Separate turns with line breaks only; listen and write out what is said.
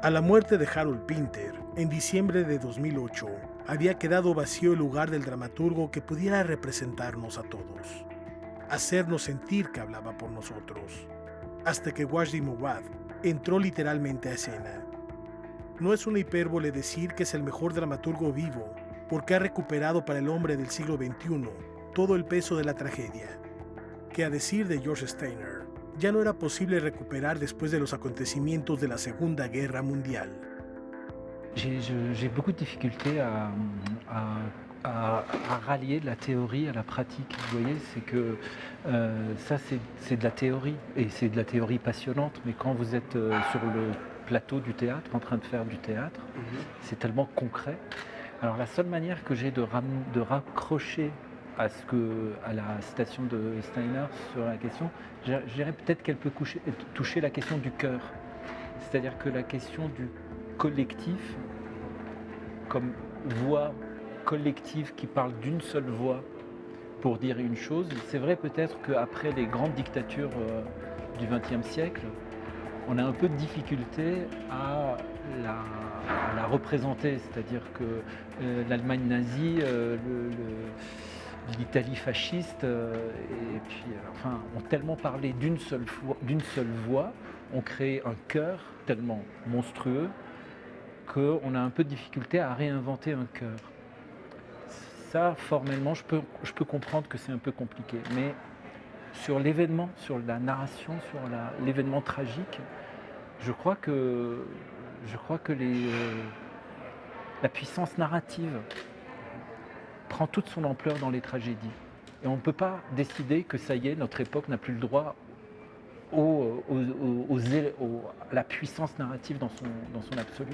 A la muerte de Harold Pinter, en diciembre de 2008, había quedado vacío el lugar del dramaturgo que pudiera representarnos a todos, hacernos sentir que hablaba por nosotros, hasta que Wajdi Mouawad entró literalmente a escena. No es una hipérbole decir que es el mejor dramaturgo vivo, porque ha recuperado para el hombre del siglo XXI todo el peso de la tragedia, que a decir de George Steiner, ya no era posible recuperar después de los acontecimientos de la Segunda Guerra Mundial.
J'ai beaucoup de difficultés à rallier la théorie à la pratique. Vous voyez, c'est que ça, c'est de la théorie, et c'est de la théorie passionnante, mais quand vous êtes sur le plateau du théâtre, en train de faire du théâtre, c'est tellement concret. Alors la seule manière que j'ai de raccrocher à la citation de Steiner sur la question, je dirais peut-être qu'elle peut toucher la question du cœur. C'est-à-dire que la question du collectif, comme voix collective qui parle d'une seule voix pour dire une chose. C'est vrai peut-être qu'après les grandes dictatures du XXe siècle, on a un peu de difficulté à la représenter, c'est-à-dire que l'Allemagne nazie, l'Italie fasciste, et puis enfin, ont tellement parlé d'une seule voix, ont créé un chœur tellement monstrueux qu'on a un peu de difficulté à réinventer un chœur. Ça, formellement, je peux comprendre que c'est un peu compliqué, mais sur l'événement, sur la narration, sur l'événement tragique, je crois que la puissance narrative prend toute son ampleur dans les tragédies. Et on ne peut pas décider que ça y est, notre époque n'a plus le droit à la puissance narrative dans son absolu.